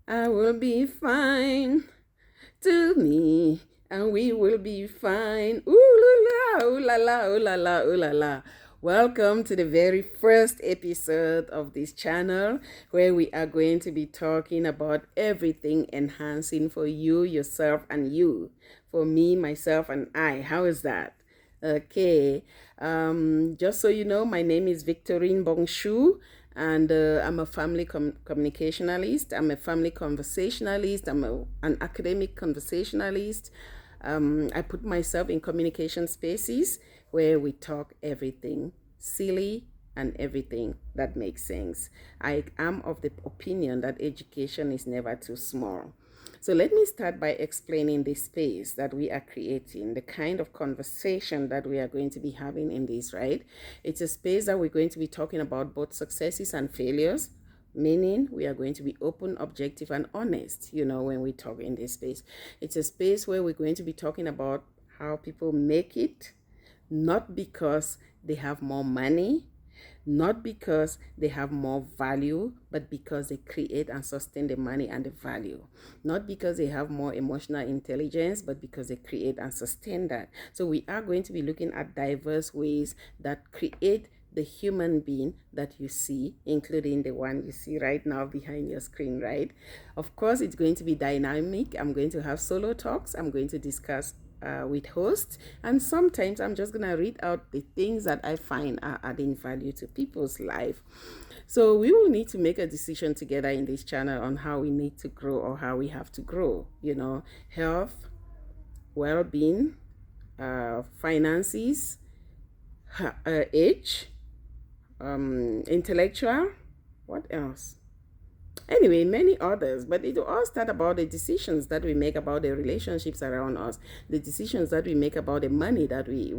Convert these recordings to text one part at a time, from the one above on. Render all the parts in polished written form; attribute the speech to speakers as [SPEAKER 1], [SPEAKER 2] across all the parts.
[SPEAKER 1] I will be fine to me, and we will be fine. Ooh la la, ooh la la, ooh la la. Welcome to the very first episode of this channel where we are going to be talking about everything enhancing for you, yourself, and you. For me, myself, and I. How is that? Okay. Just so you know, my name is Victorine Mbong Shu, and I'm a family communicationalist. I'm a family conversationalist. An academic conversationalist. I put myself in communication spaces where we talk everything silly and everything that makes sense. I am of the opinion that education is never too small. So let me start by explaining the space that we are creating, the kind of conversation that we are going to be having in this, right? It's a space that we're going to be talking about both successes and failures, meaning we are going to be open, objective, and honest, when we talk in this space. It's a space where we're going to be talking about how people make it, not because they have more money, not because they have more value, but because they create and sustain the money and the value. Not because they have more emotional intelligence, but because they create and sustain that. So we are going to be looking at diverse ways that create the human being that you see, including the one you see right now behind your screen, right? Of course, it's going to be dynamic. I'm going to have solo talks. I'm going to discuss with hosts, and sometimes I'm just gonna read out the things that I find are adding value to people's life. So we will need to make a decision together in this channel on how we need to grow or how we have to grow. Health, well-being, finances, age, intellectual. What else? Anyway, many others, but it will all start about the decisions that we make about the relationships around us, the decisions that we make about the money that we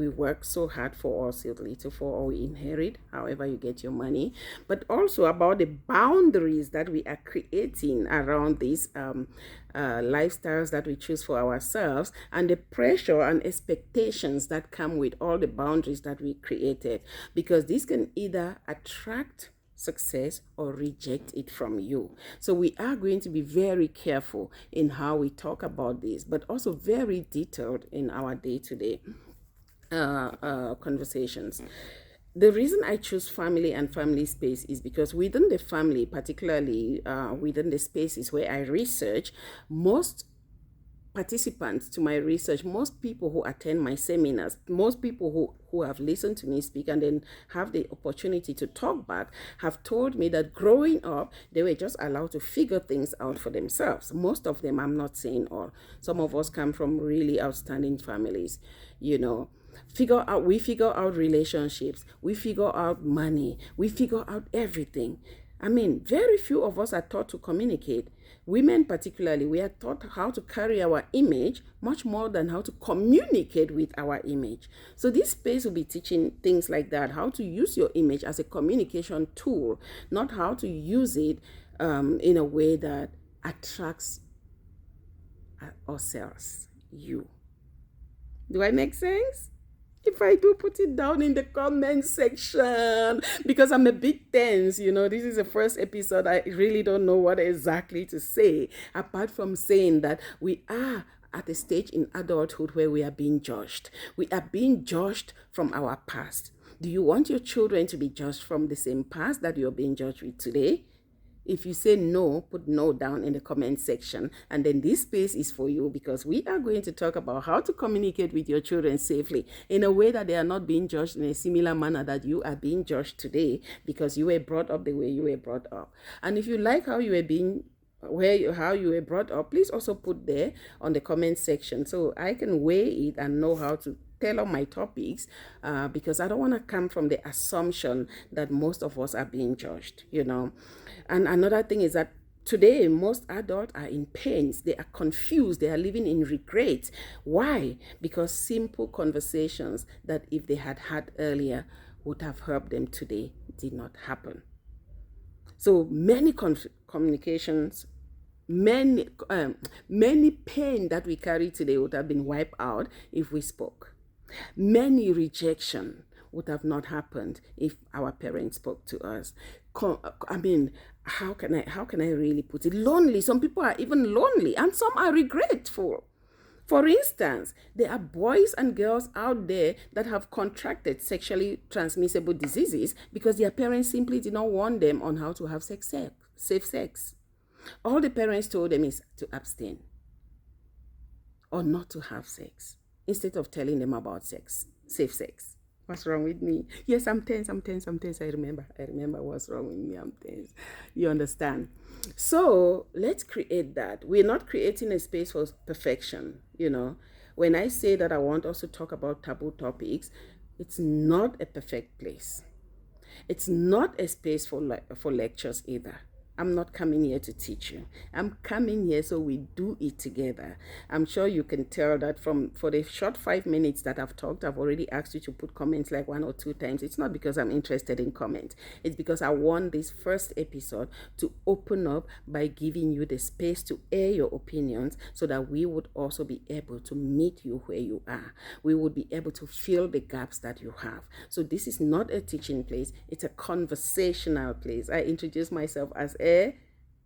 [SPEAKER 1] work so hard for or so little for, or we inherit, however you get your money, but also about the boundaries that we are creating around these lifestyles that we choose for ourselves, and the pressure and expectations that come with all the boundaries that we created, because this can either attract success or reject it from you. So we are going to be very careful in how we talk about this, but also very detailed in our day-to-day conversations. The reason I choose family and family space is because within the family, particularly within the spaces where I research, most participants to my research, most people who attend my seminars, most people who have listened to me speak and then have the opportunity to talk back, have told me that growing up, they were just allowed to figure things out for themselves. Most of them, I'm not saying all. Some of us come from really outstanding families, we figure out relationships, we figure out money, we figure out everything. I mean, very few of us are taught to communicate. Women particularly, we are taught how to carry our image much more than how to communicate with our image. So this space will be teaching things like that, how to use your image as a communication tool, not how to use it in a way that attracts or sells you. Do I make sense? If I do, put it down in the comment section, because I'm a bit tense. This is the first episode. I really don't know what exactly to say, apart from saying that we are at a stage in adulthood where we are being judged. We are being judged from our past. Do you want your children to be judged from the same past that you're being judged with today? If you say no, put no down in the comment section. And then this space is for you, because we are going to talk about how to communicate with your children safely in a way that they are not being judged in a similar manner that you are being judged today, because you were brought up the way you were brought up. And if you like how you were being how you were brought up, please also put there on the comment section so I can weigh it and know how to tailor my topics, because I don't want to come from the assumption that most of us are being judged, And another thing is that today, most adults are in pains. They are confused. They are living in regret. Why? Because simple conversations that if they had had earlier would have helped them today did not happen. So many communications, many pain that we carry today would have been wiped out if we spoke. Many rejection would have not happened if our parents spoke to us. I mean, how can I really put it? Lonely. Some people are even lonely, and some are regretful. For instance, there are boys and girls out there that have contracted sexually transmissible diseases because their parents simply did not warn them on how to have safe sex. All the parents told them is to abstain or not to have sex instead of telling them about safe sex. What's wrong with me? Yes, I'm tense. I remember what's wrong with me. I'm tense. You understand? So let's create that. We're not creating a space for perfection. When I say that I want us to talk about taboo topics, it's not a perfect place. It's not a space for lectures either. I'm not coming here to teach you. I'm coming here so we do it together. I'm sure you can tell that for the short 5 minutes that I've talked, I've already asked you to put comments like 1 or 2 times. It's not because I'm interested in comments. It's because I want this first episode to open up by giving you the space to air your opinions so that we would also be able to meet you where you are. We would be able to fill the gaps that you have. So this is not a teaching place. It's a conversational place. I introduce myself as a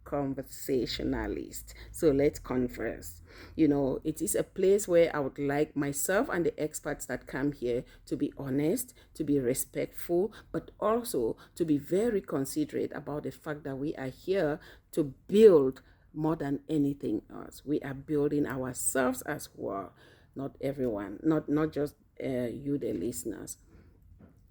[SPEAKER 1] conversationalist. So let's converse. It is a place where I would like myself and the experts that come here to be honest, to be respectful, but also to be very considerate about the fact that we are here to build more than anything else. We are building ourselves as well, not everyone, not just you, the listeners.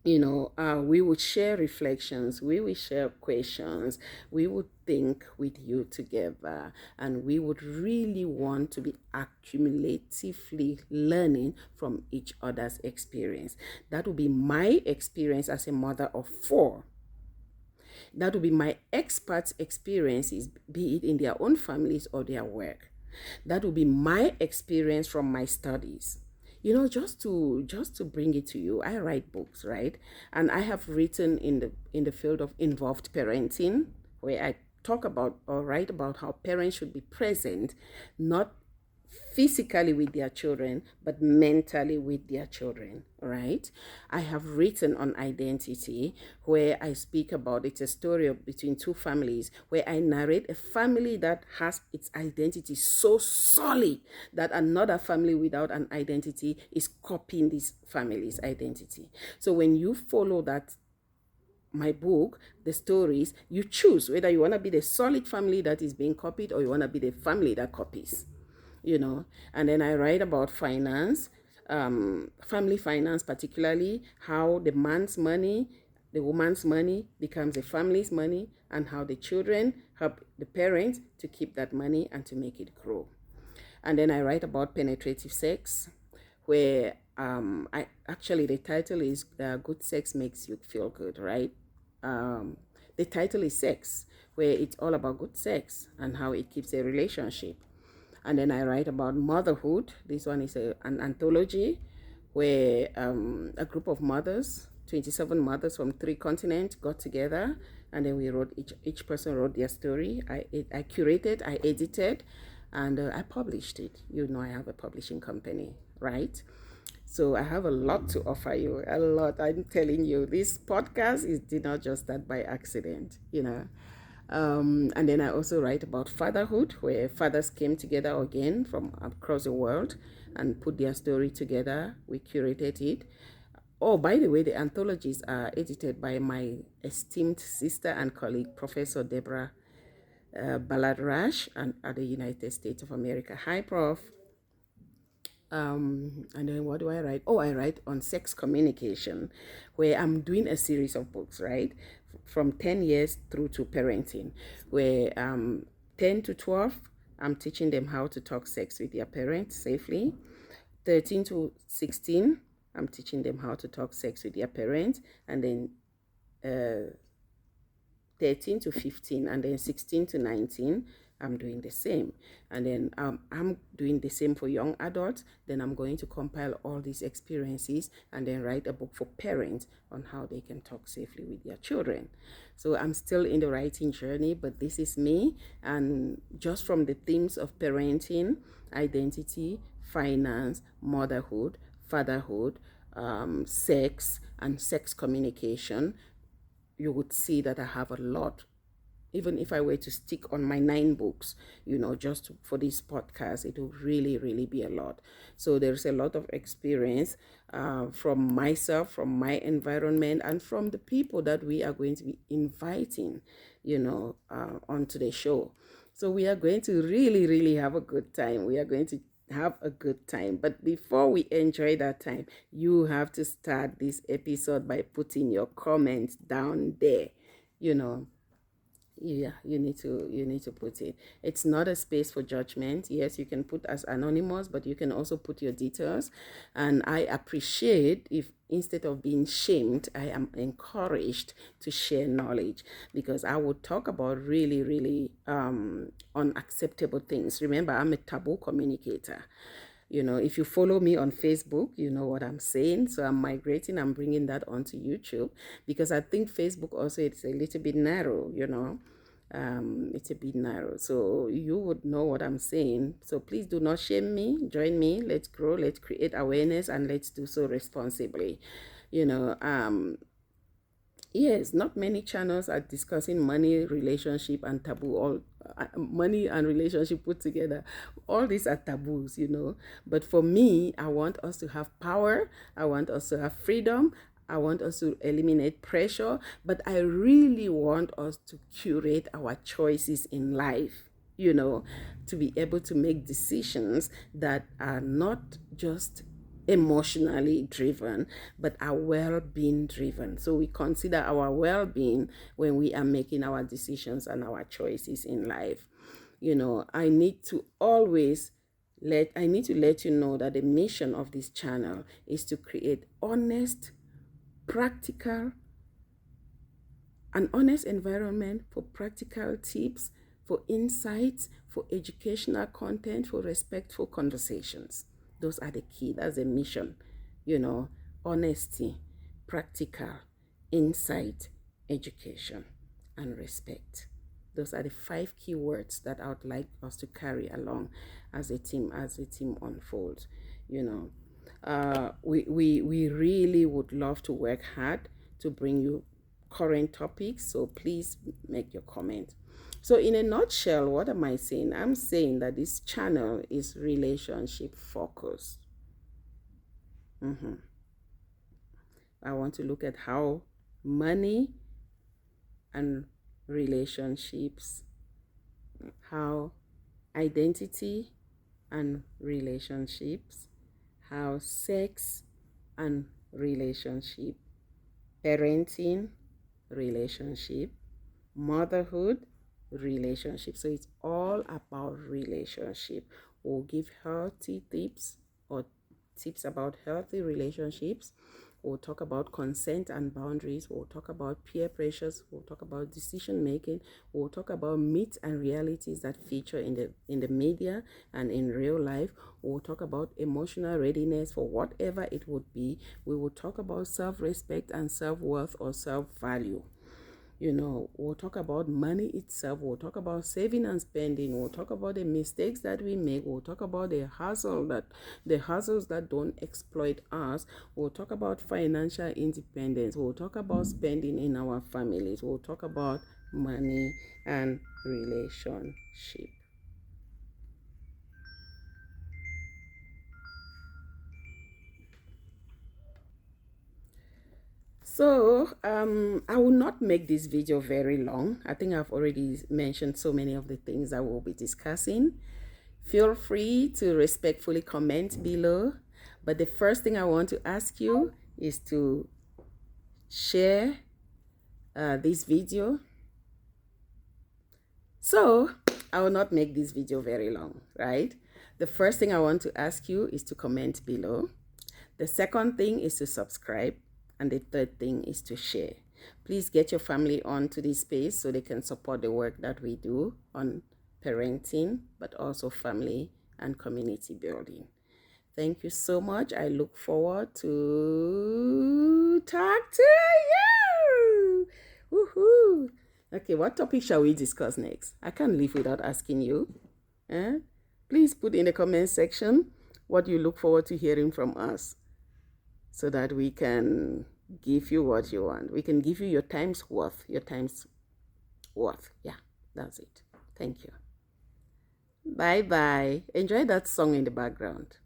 [SPEAKER 1] We would share reflections, we would share questions, we would think with you together, and we would really want to be accumulatively learning from each other's experience. That would be my experience as a mother of 4. That would be my experts' experiences, be it in their own families or their work. That would be my experience from my studies. Just to bring it to you, I write books, right? And I have written in the field of involved parenting, where I talk about or write about how parents should be present, not physically with their children, but mentally with their children, right? I have written on identity, where I speak about it's a story between 2 families, where I narrate a family that has its identity so solid that another family without an identity is copying this family's identity. So when you follow that, my book, the stories, you choose whether you want to be the solid family that is being copied or you want to be the family that copies. And then I write about finance, family finance, particularly how the man's money, the woman's money becomes the family's money, and how the children help the parents to keep that money and to make it grow. And then I write about penetrative sex, where the title is Good Sex Makes You Feel Good, right? The title is Sex, where it's all about good sex and how it keeps a relationship. And then I write about motherhood. This one is an anthology where a group of mothers, 27 mothers from 3 continents, got together, and then we wrote, each person wrote their story. I curated, I edited, and I published it. I have a publishing company, right? So I have a lot to offer you, a lot. I'm telling you, this podcast did not just start by accident. And then I also write about fatherhood, where fathers came together again from across the world and put their story together. We curated it. Oh, by the way, the anthologies are edited by my esteemed sister and colleague, Professor Deborah Baladrash, at the United States of America. Hi, Prof. And then what do I write? Oh, I write on sex communication, where I'm doing a series of books, right? From 10 years through to parenting, where 10 to 12, I'm teaching them how to talk sex with their parents safely. 13 to 16, I'm teaching them how to talk sex with their parents. And then 13 to 15, and then 16 to 19, I'm doing the same. And then I'm doing the same for young adults. Then I'm going to compile all these experiences and then write a book for parents on how they can talk safely with their children. So I'm still in the writing journey, but this is me. And just from the themes of parenting, identity, finance, fatherhood, sex, and sex communication, you would see that I have a lot. Even if I were to stick on my 9 books, just for this podcast, it will really, really be a lot. So there's a lot of experience from myself, from my environment, and from the people that we are going to be inviting, onto the show. So we are going to really, really have a good time. We are going to have a good time. But before we enjoy that time, you have to start this episode by putting your comments down there. Yeah, you need to put it. It's not a space for judgment. Yes, you can put as anonymous, but you can also put your details. And I appreciate if instead of being shamed, I am encouraged to share knowledge, because I would talk about really, really unacceptable things. Remember, I'm a taboo communicator. If you follow me on Facebook, you know what I'm saying. So I'm migrating, I'm bringing that onto YouTube, because I think Facebook also, it's a little bit narrow, it's a bit narrow. So you would know what I'm saying. So please do not shame me. Join me. Let's grow. Let's create awareness, and let's do so responsibly. Yes, not many channels are discussing money, relationship, and taboo. All money and relationship put together. All these are taboos, But for me, I want us to have power. I want us to have freedom. I want us to eliminate pressure. But I really want us to curate our choices in life, to be able to make decisions that are not just emotionally driven, but are well-being driven. So we consider our well-being when we are making our decisions and our choices in life. I need to let you know that the mission of this channel is to create an honest environment for practical tips, for insights, for educational content, for respectful conversations. Those are the key. That's the mission. Honesty, practical, insight, education, and respect. Those are the 5 key words that I would like us to carry along as the team unfolds. We really would love to work hard to bring you current topics. So please make your comment. So in a nutshell, what am I saying? I'm saying that this channel is relationship focused. I want to look at how money and relationships, how identity and relationships, how sex and relationship, parenting, relationship, motherhood, relationship. So it's all about relationship. We'll give healthy tips or tips about healthy relationships. We'll talk about consent and boundaries. We'll talk about peer pressures. We'll talk about decision making. We'll talk about myths and realities that feature in the media and in real life. We'll talk about emotional readiness for whatever it would be. We will talk about self-respect and self-worth or self-value. We'll talk about money itself. We'll talk about saving and spending. We'll talk about the mistakes that we make. We'll talk about the hustles that don't exploit us. We'll talk about financial independence. We'll talk about spending in our families. We'll talk about money and relationship. So I will not make this video very long. I think I've already mentioned so many of the things I will be discussing. Feel free to respectfully comment below. But the first thing I want to ask you is to share this video. So I will not make this video very long, right? The first thing I want to ask you is to comment below. The second thing is to subscribe. And the third thing is to share. Please get your family onto this space so they can support the work that we do on parenting, but also family and community building. Thank you so much. I look forward to talk to you. Woohoo! Okay, what topic shall we discuss next? I can't live without asking you. Please put in the comment section what you look forward to hearing from us, so that we can give you what you want. We can give you your time's worth. Your time's worth. Yeah, that's it. Thank you. Bye bye. Enjoy that song in the background.